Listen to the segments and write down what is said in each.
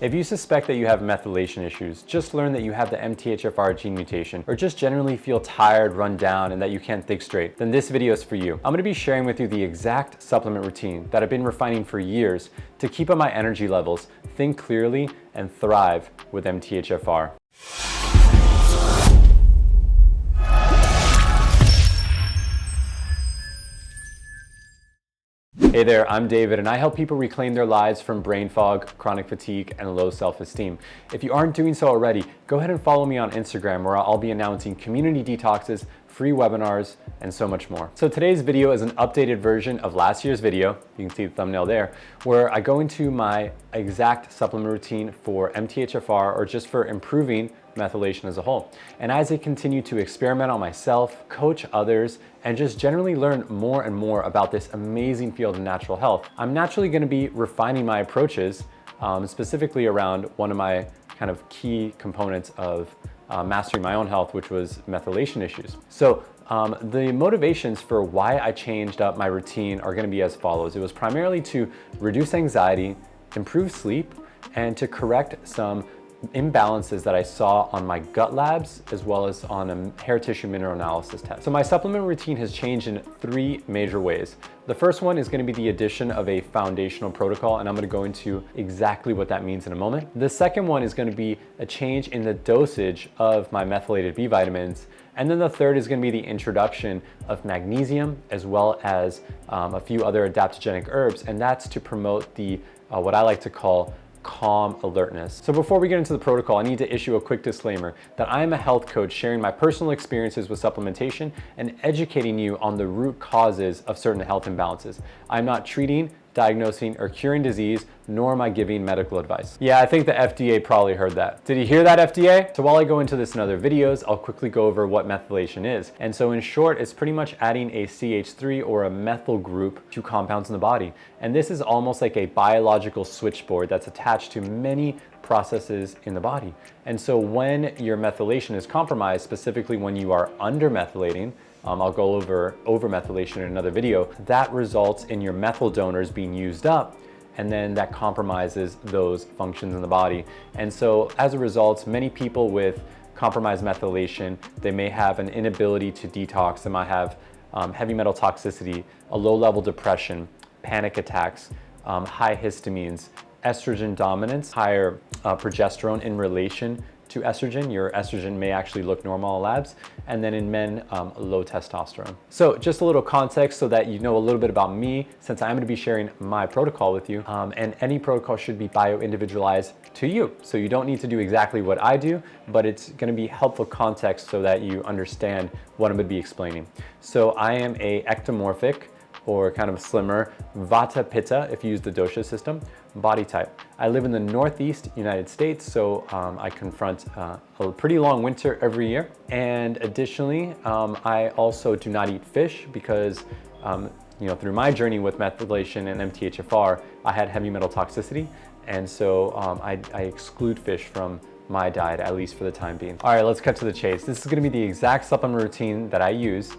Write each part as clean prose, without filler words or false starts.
If you suspect that you have methylation issues, just learn that you have the MTHFR gene mutation, or just generally feel tired, run down, and that you can't think straight, then this video is for you. I'm gonna be sharing with you the exact supplement routine that I've been refining for years to keep up my energy levels, think clearly, and thrive with MTHFR. Hey there, I'm David, and I help people reclaim their lives from brain fog, chronic fatigue, and low self-esteem. If you aren't doing so already, go ahead and follow me on Instagram, where I'll be announcing community detoxes, free webinars, and so much more. So today's video is an updated version of last year's video, you can see the thumbnail there, where I go into my exact supplement routine for MTHFR, or just for improving methylation as a whole. And as I continue to experiment on myself, coach others, and just generally learn more and more about this amazing field of natural health, I'm naturally going to be refining my approaches, specifically around one of my kind of key components of mastering my own health, which was methylation issues. So the motivations for why I changed up my routine are going to be as follows. It was primarily to reduce anxiety, improve sleep, and to correct some imbalances that I saw on my gut labs, as well as on a hair tissue mineral analysis test. So my supplement routine has changed in three major ways. The first one is going to be the addition of a foundational protocol, and I'm going to go into exactly what that means in a moment. The second one is going to be a change in the dosage of my methylated B vitamins. And then the third is going to be the introduction of magnesium, as well as a few other adaptogenic herbs, and that's to promote the what I like to call calm alertness. So before we get into the protocol, I need to issue a quick disclaimer that I am a health coach sharing my personal experiences with supplementation and educating you on the root causes of certain health imbalances. I'm not treating, diagnosing, or curing disease, nor am I giving medical advice. Yeah, I think the FDA probably heard that. Did you hear that, FDA? So while I go into this in other videos, I'll quickly go over what methylation is. And so in short, it's pretty much adding a CH3 or a methyl group to compounds in the body. And this is almost like a biological switchboard that's attached to many processes in the body. And so when your methylation is compromised, specifically when you are undermethylating, I'll go over methylation in another video, that results in your methyl donors being used up, and then that compromises those functions in the body. And so as a result, many people with compromised methylation, they may have an inability to detox, they might have heavy metal toxicity, a low level depression, panic attacks, high histamines, estrogen dominance, higher progesterone in relation to estrogen. Your estrogen may actually look normal in labs, and then in men, low testosterone. So just a little context so that you know a little bit about me, since I'm going to be sharing my protocol with you, and any protocol should be bio-individualized to you. So you don't need to do exactly what I do, but it's going to be helpful context so that you understand what I'm going to be explaining. So I am a ectomorphic, or kind of slimmer, Vata Pitta, if you use the dosha system, body type. I live in the Northeast United States, so I confront a pretty long winter every year. And additionally, I also do not eat fish because through my journey with methylation and MTHFR, I had heavy metal toxicity. And so I exclude fish from my diet, at least for the time being. All right, let's cut to the chase. This is gonna be the exact supplement routine that I use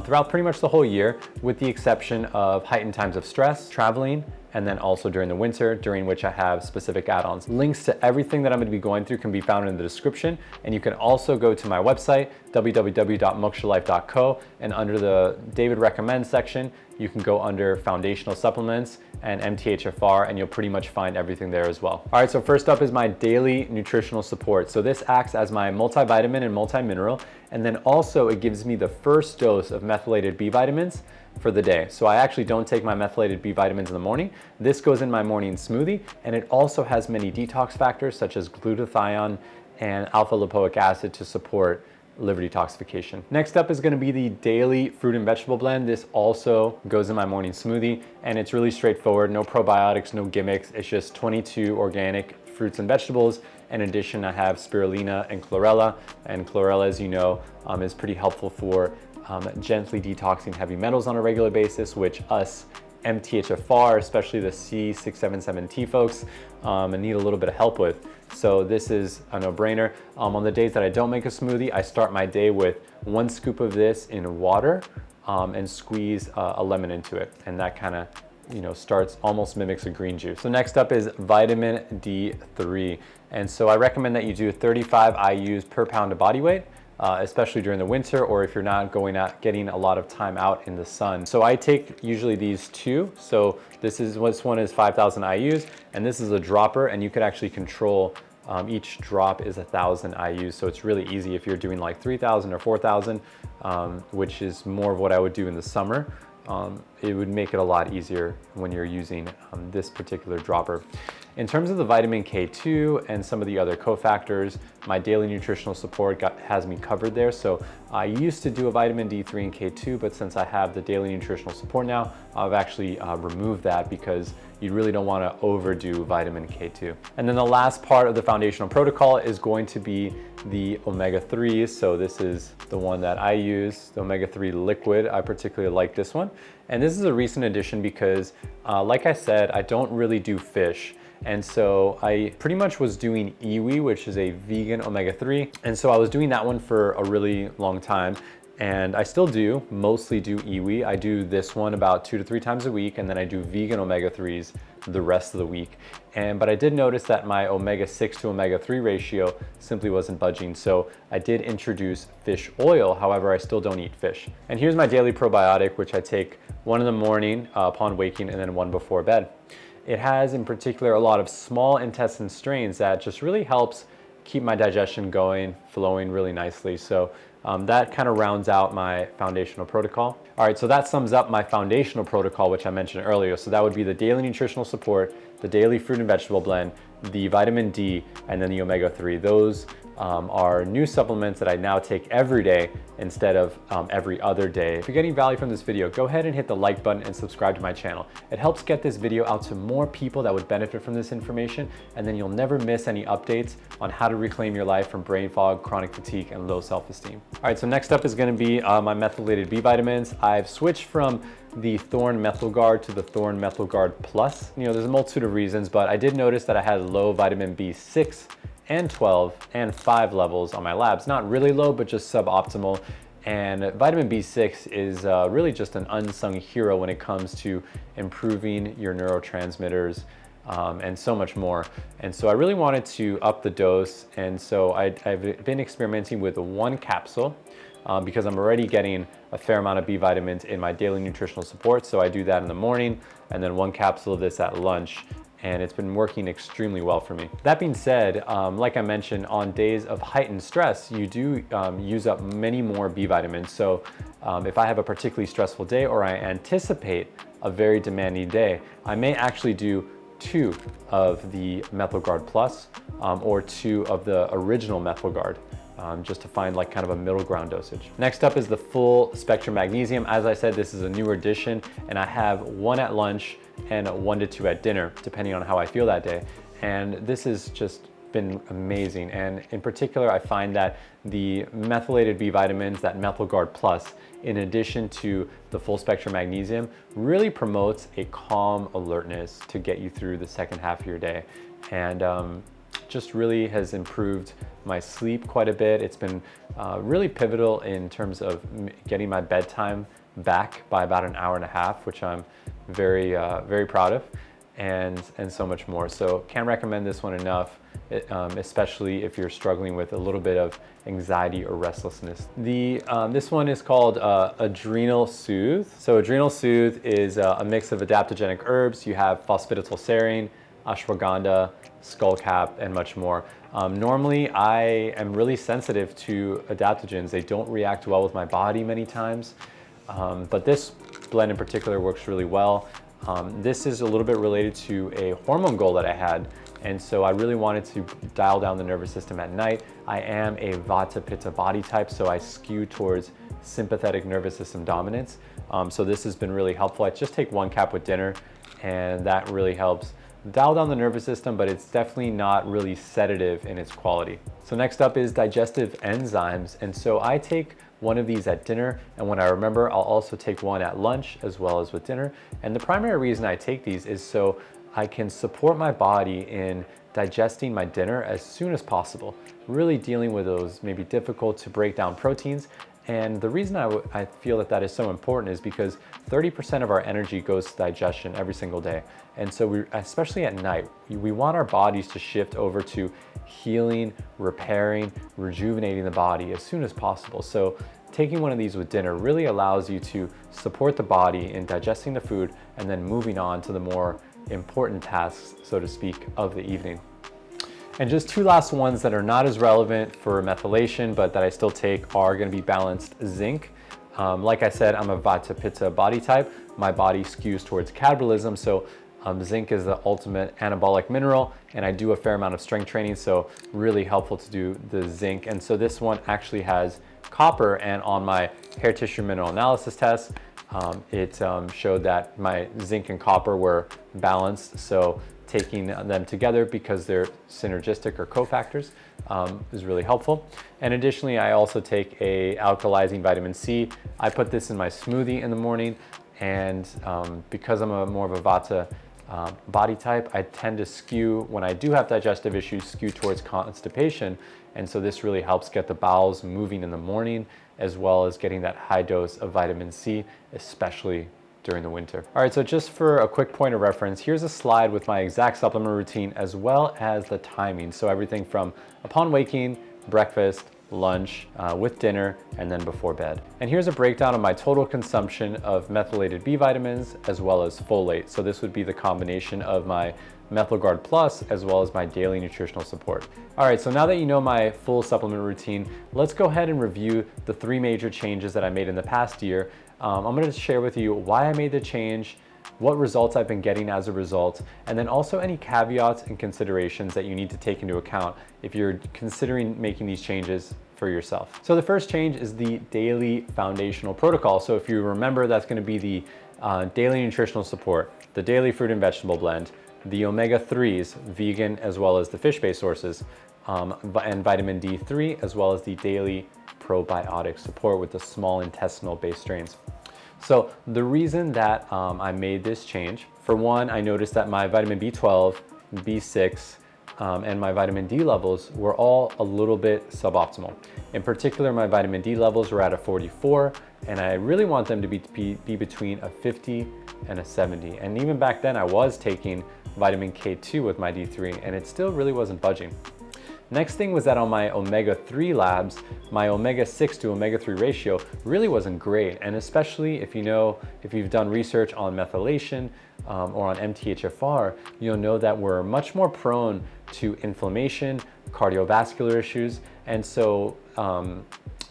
throughout pretty much the whole year, with the exception of heightened times of stress, traveling, and then also during the winter, during which I have specific add-ons. Links to everything that I'm gonna be going through can be found in the description, and you can also go to my website, www.mokshalife.co, and under the David Recommends section, you can go under foundational supplements and MTHFR, and you'll pretty much find everything there as well. All right, so first up is my daily nutritional support. So this acts as my multivitamin and multimineral, and then also it gives me the first dose of methylated B vitamins for the day. So I actually don't take my methylated B vitamins in the morning. This goes in my morning smoothie, and it also has many detox factors such as glutathione and alpha lipoic acid to support liver detoxification. Next up is going to be the daily fruit and vegetable blend. This also goes in my morning smoothie, and it's really straightforward. No probiotics, no gimmicks. It's just 22 organic fruits and vegetables. In addition, I have spirulina and chlorella, and chlorella, as you know, is pretty helpful for gently detoxing heavy metals on a regular basis, which us MTHFR, especially the C677T folks, need a little bit of help with. So this is a no-brainer. On the days that I don't make a smoothie, I start my day with 1 scoop of this in water and squeeze a lemon into it. And that kind of starts, almost mimics a green juice. So next up is vitamin D3. And so I recommend that you do 35 IUs per pound of body weight, especially during the winter, or if you're not getting a lot of time out in the sun. So I take usually these two. So this one is 5,000 IUs, and this is a dropper, and you could actually control each drop is 1,000 IUs. So it's really easy if you're doing like 3,000 or 4,000, which is more of what I would do in the summer. It would make it a lot easier when you're using this particular dropper. In terms of the vitamin K2 and some of the other cofactors, my daily nutritional support has me covered there. So I used to do a vitamin D3 and K2, but since I have the daily nutritional support now, I've actually removed that because you really don't want to overdo vitamin K2. And then the last part of the foundational protocol is going to be the omega-3s. So this is the one that I use, the omega-3 liquid. I particularly like this one. And this is a recent addition because, like I said, I don't really do fish. And so I pretty much was doing iwi, which is a vegan omega-3. And so I was doing that one for a really long time. And I still mostly do iwi. I do this one about 2 to 3 times a week, and then I do vegan omega-3s the rest of the week. But I did notice that my omega-6 to omega-3 ratio simply wasn't budging. So I did introduce fish oil. However, I still don't eat fish. And here's my daily probiotic, which I take one in the morning upon waking and then one before bed. It has in particular a lot of small intestine strains that just really helps keep my digestion going, flowing really nicely. So that kind of rounds out my foundational protocol. All right, so that sums up my foundational protocol, which I mentioned earlier. So that would be the daily nutritional support, the daily fruit and vegetable blend, the vitamin D, and then the omega-3. Those are new supplements that I now take every day instead of every other day. If you're getting value from this video, go ahead and hit the like button and subscribe to my channel. It helps get this video out to more people that would benefit from this information, and then you'll never miss any updates on how to reclaim your life from brain fog, chronic fatigue, and low self-esteem. All right, so next up is gonna be my methylated B vitamins. I've switched from the Thorne Methylguard to the Thorne Methylguard Plus. There's a multitude of reasons, but I did notice that I had low vitamin B6 and 12 and 5 levels on my labs. Not really low, but just suboptimal. And vitamin B6 is really just an unsung hero when it comes to improving your neurotransmitters and so much more. And so I really wanted to up the dose. And so I've been experimenting with 1 capsule because I'm already getting a fair amount of B vitamins in my daily nutritional support. So I do that in the morning and then 1 capsule of this at lunch. And it's been working extremely well for me. That being said, like I mentioned, on days of heightened stress, you do use up many more B vitamins. So if I have a particularly stressful day or I anticipate a very demanding day, I may actually do 2 of the Methylguard Plus or 2 of the original Methylguard. Just to find like kind of a middle ground dosage. Next up is the full spectrum magnesium. As I said, this is a newer addition, and I have 1 at lunch and 1 to 2 at dinner, depending on how I feel that day. And this has just been amazing. And in particular, I find that the methylated B vitamins, that Methylguard Plus, in addition to the full spectrum magnesium, really promotes a calm alertness to get you through the second half of your day. And just really has improved my sleep quite a bit. It's been really pivotal in terms of getting my bedtime back by about an hour and a half, which I'm very, very proud of, and so much more. So can't recommend this one enough, especially if you're struggling with a little bit of anxiety or restlessness. This one is called Adrenal Soothe. So Adrenal Soothe is a mix of adaptogenic herbs. You have phosphatidylserine, ashwagandha, skullcap, and much more. Normally, I am really sensitive to adaptogens. They don't react well with my body many times, but this blend in particular works really well. This is a little bit related to a hormone goal that I had, and so I really wanted to dial down the nervous system at night. I am a Vata Pitta body type, so I skew towards sympathetic nervous system dominance. So this has been really helpful. I just take 1 cap with dinner, and that really helps dial down the nervous system, but it's definitely not really sedative in its quality. So next up is digestive enzymes. And so I take 1 of these at dinner, and when I remember, I'll also take 1 at lunch as well as with dinner. And the primary reason I take these is so I can support my body in digesting my dinner as soon as possible, really dealing with those maybe difficult to break down proteins, And the reason I feel that is so important is because 30% of our energy goes to digestion every single day. And so especially at night, we want our bodies to shift over to healing, repairing, rejuvenating the body as soon as possible. So taking one of these with dinner really allows you to support the body in digesting the food and then moving on to the more important tasks, so to speak, of the evening. And just two last ones that are not as relevant for methylation, but that I still take are gonna be balanced zinc. Like I said, I'm a Vata Pitta body type. My body skews towards catabolism, so zinc is the ultimate anabolic mineral, and I do a fair amount of strength training, so really helpful to do the zinc. And so this one actually has copper, and on my hair tissue mineral analysis test, it showed that my zinc and copper were balanced. So taking them together, because they're synergistic or cofactors, is really helpful. And additionally, I also take a alkalizing vitamin C. I put this in my smoothie in the morning, and because I'm more of a Vata body type, I tend to skew, when I do have digestive issues, skew towards constipation. And so this really helps get the bowels moving in the morning, as well as getting that high dose of vitamin C, especially during the winter. All right, so just for a quick point of reference, here's a slide with my exact supplement routine as well as the timing. So everything from upon waking, breakfast, lunch, with dinner, and then before bed. And here's a breakdown of my total consumption of methylated B vitamins as well as folate. So this would be the combination of my Methylguard Plus as well as my daily nutritional support. All right, so now that you know my full supplement routine, let's go ahead and review the 3 major changes that I made in the past year. I'm going to share with you why I made the change, what results I've been getting as a result, and then also any caveats and considerations that you need to take into account if you're considering making these changes for yourself. So the first change is the daily foundational protocol. So if you remember, that's going to be the daily nutritional support, the daily fruit and vegetable blend, the omega-3s, vegan as well as the fish-based sources, and vitamin D3, as well as the daily probiotic support with the small intestinal based strains. So the reason that I made this change, for one, I noticed that my vitamin B12, B6, and my vitamin D levels were all a little bit suboptimal. In particular, my vitamin D levels were at a 44, and I really want them to be between a 50 and a 70. And even back then, I was taking vitamin K2 with my D3, and it still really wasn't budging. Next thing was that on my omega-3 labs, my omega-6 to omega-3 ratio really wasn't great. And especially if you've done research on methylation or on MTHFR, you'll know that we're much more prone to inflammation, cardiovascular issues. And so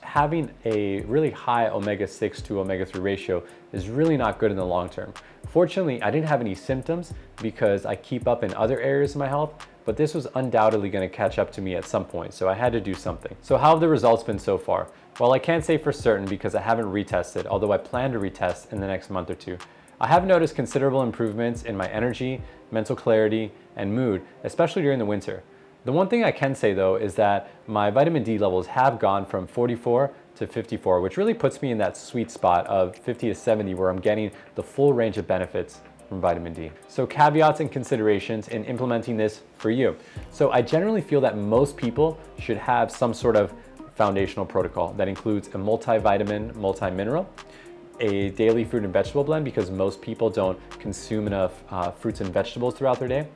having a really high omega-6 to omega-3 ratio is really not good in the long term. Fortunately, I didn't have any symptoms because I keep up in other areas of my health, but this was undoubtedly going to catch up to me at some point, so I had to do something. So how have the results been so far? Well, I can't say for certain because I haven't retested, although I plan to retest in the next month or two. I have noticed considerable improvements in my energy, mental clarity, and mood, especially during the winter. The one thing I can say though is that my vitamin D levels have gone from 44 to 54, which really puts me in that sweet spot of 50 to 70 where I'm getting the full range of benefits from vitamin D. So caveats and considerations in implementing this for you. So I generally feel that most people should have some sort of foundational protocol that includes a multivitamin, multi-mineral, a daily fruit and vegetable blend because most people don't consume enough fruits and vegetables throughout their day,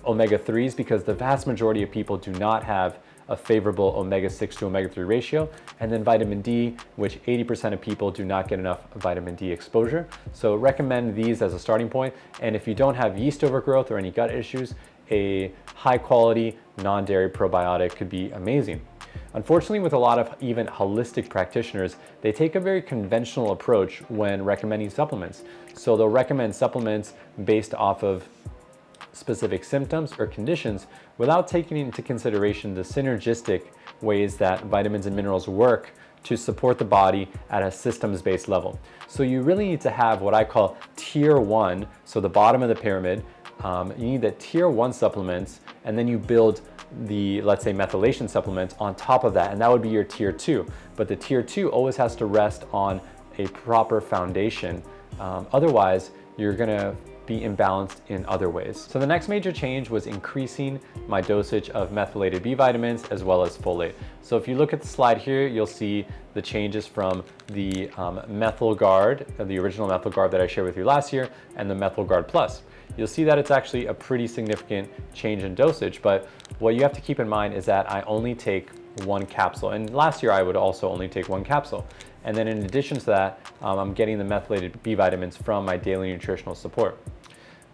omega-3s because the vast majority of people do not have a favorable omega-6 to omega-3 ratio, and then vitamin D, which 80% of people do not get enough vitamin D exposure. So recommend these as a starting point. And if you don't have yeast overgrowth or any gut issues, a high quality non-dairy probiotic could be amazing. Unfortunately, with a lot of even holistic practitioners, they take a very conventional approach when recommending supplements. So they'll recommend supplements based off of specific symptoms or conditions without taking into consideration the synergistic ways that vitamins and minerals work to support the body at a systems-based level. So you really need to have what I call tier 1, so the bottom of the pyramid. You need the tier 1 supplements, and then you build the, let's say, methylation supplements on top of that, and that would be your tier 2. But the tier 2 always has to rest on a proper foundation. Otherwise, you're gonna be imbalanced in other ways. So the next major change was increasing my dosage of methylated B vitamins as well as folate. So if you look at the slide here, you'll see the changes from the Methylguard, the original Methylguard that I shared with you last year, and the Methylguard Plus. You'll see that it's actually a pretty significant change in dosage, but what you have to keep in mind is that I only take one capsule. And last year I would also only take one capsule. And then in addition to that, I'm getting the methylated B vitamins from my daily nutritional support.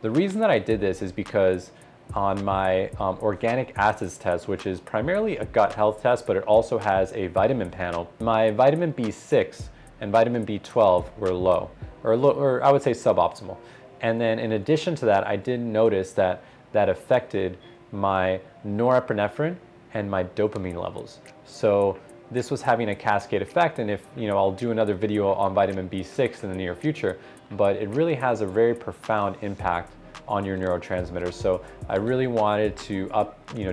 The reason that I did this is because on my organic acids test, which is primarily a gut health test, but it also has a vitamin panel, my vitamin B6 and vitamin B12 were low, or I would say suboptimal. And then in addition to that, I did notice that that affected my norepinephrine and my dopamine levels. So this was having a cascade effect, and if, I'll do another video on vitamin B6 in the near future, but it really has a very profound impact on your neurotransmitters. So I really wanted to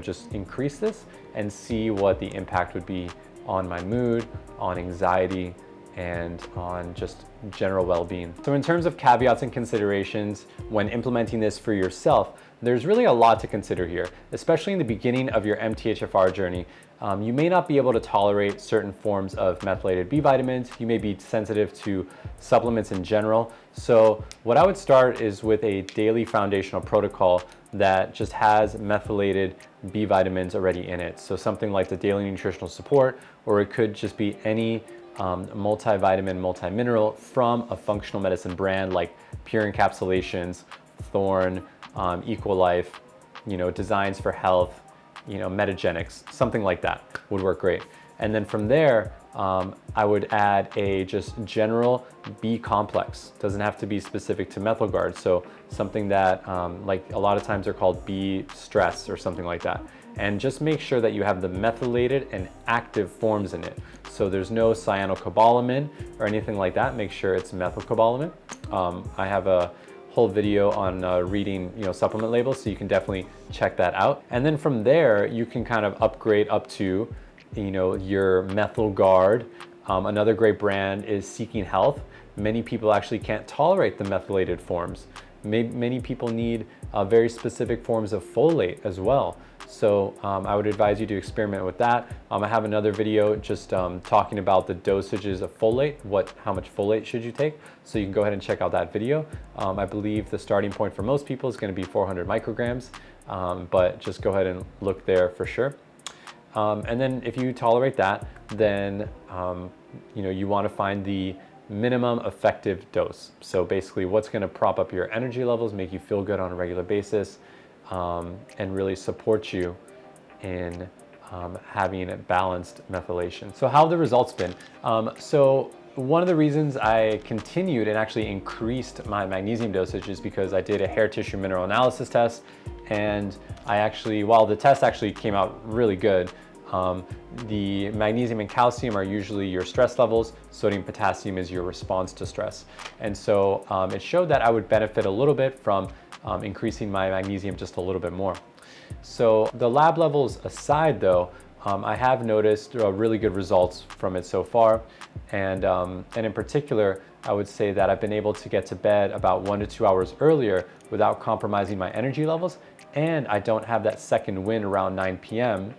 just increase this and see what the impact would be on my mood, on anxiety, and on just general well-being. So in terms of caveats and considerations when implementing this for yourself, there's really a lot to consider here, especially in the beginning of your MTHFR journey. You may not be able to tolerate certain forms of methylated B vitamins. You may be sensitive to supplements in general. So what I would start is with a daily foundational protocol that just has methylated B vitamins already in it. So something like the daily nutritional support, or it could just be any multivitamin, multimineral from a functional medicine brand like Pure Encapsulations, Thorne, Equalife, Designs for Health, Metagenics, something like that would work great. And then from there, I would add a just general B complex. Doesn't have to be specific to Methylguard. So something that like a lot of times they're called B stress or something like that. And just make sure that you have the methylated and active forms in it. So there's no cyanocobalamin or anything like that. Make sure it's methylcobalamin. I have a whole video on reading supplement labels, so you can definitely check that out. And then from there, you can kind of upgrade up to your Methylguard. Another great brand is Seeking Health. Many people actually can't tolerate the methylated forms. Many people need very specific forms of folate as well. So I would advise you to experiment with that. I have another video just talking about the dosages of folate, how much folate should you take. So you can go ahead and check out that video. I believe the starting point for most people is going to be 400 micrograms, but just go ahead and look there for sure. And then if you tolerate that, then you want to find the minimum effective dose. So basically what's going to prop up your energy levels, make you feel good on a regular basis, and really support you in having a balanced methylation. So how have the results been? So one of the reasons I continued and actually increased my magnesium dosage is because I did a hair tissue mineral analysis test, and while the test actually came out really good, the magnesium and calcium are usually your stress levels. Sodium, potassium is your response to stress. And so it showed that I would benefit a little bit from increasing my magnesium just a little bit more. So the lab levels aside though, I have noticed really good results from it so far. And in particular, I would say that I've been able to get to bed about 1 to 2 hours earlier without compromising my energy levels. And I don't have that second wind around 9 p.m.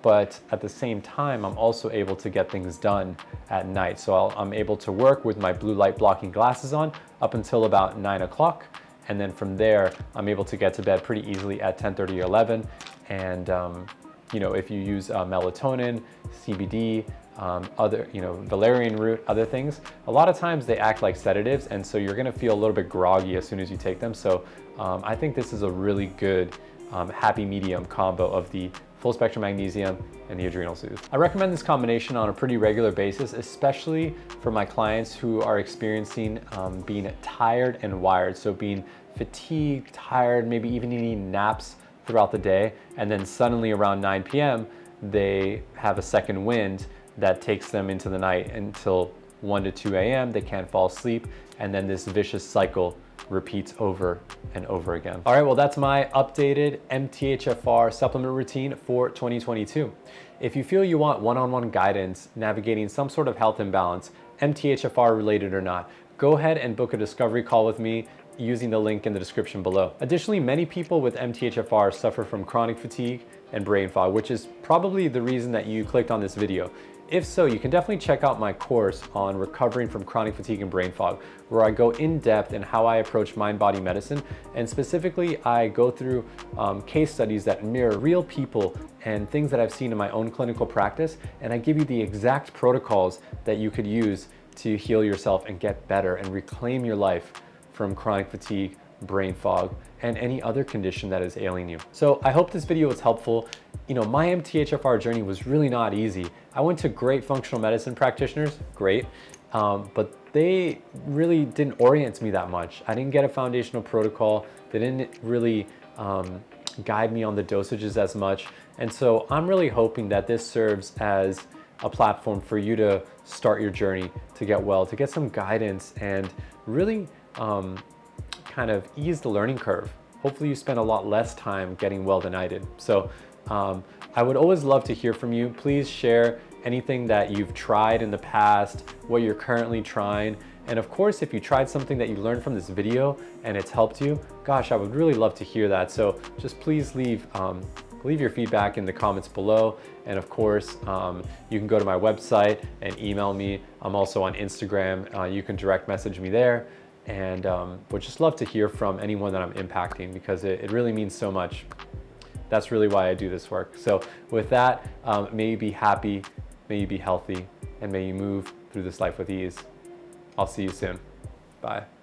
But at the same time, I'm also able to get things done at night. So I'm able to work with my blue light blocking glasses on up until about 9 o'clock. And then from there, I'm able to get to bed pretty easily at 10:30 or 11. And, if you use melatonin, CBD, other, valerian root, other things, a lot of times they act like sedatives. And so you're going to feel a little bit groggy as soon as you take them. So I think this is a really good happy medium combo of the full spectrum magnesium and the Adrenal Soothe. I recommend this combination on a pretty regular basis, especially for my clients who are experiencing being tired and wired. So being fatigued, tired, maybe even needing naps throughout the day. And then suddenly around 9 p.m., they have a second wind that takes them into the night until 1 to 2 a.m. They can't fall asleep. And then this vicious cycle repeats over and over again. All right, well, that's my updated MTHFR supplement routine for 2022. If you feel you want one-on-one guidance navigating some sort of health imbalance, MTHFR related or not, go ahead and book a discovery call with me using the link in the description below. Additionally, many people with MTHFR suffer from chronic fatigue and brain fog, which is probably the reason that you clicked on this video. If so, you can definitely check out my course on recovering from chronic fatigue and brain fog, where I go in depth in how I approach mind-body medicine. And specifically, I go through case studies that mirror real people and things that I've seen in my own clinical practice. And I give you the exact protocols that you could use to heal yourself and get better and reclaim your life from chronic fatigue, brain fog, and any other condition that is ailing you. So I hope this video was helpful. You know, my MTHFR journey was really not easy. I went to great functional medicine practitioners, great, but they really didn't orient me that much. I didn't get a foundational protocol. They didn't really guide me on the dosages as much. And so I'm really hoping that this serves as a platform for you to start your journey to get well, to get some guidance and really kind of ease the learning curve. Hopefully you spend a lot less time getting well than I did. So I would always love to hear from you. Please share anything that you've tried in the past, what you're currently trying. And of course, if you tried something that you learned from this video and it's helped you, gosh, I would really love to hear that. So just please leave your feedback in the comments below. And of course, you can go to my website and email me. I'm also on Instagram. You can direct message me there. And would just love to hear from anyone that I'm impacting, because it really means so much. That's really why I do this work. So with that, may you be happy, may you be healthy, and may you move through this life with ease. I'll see you soon. Bye.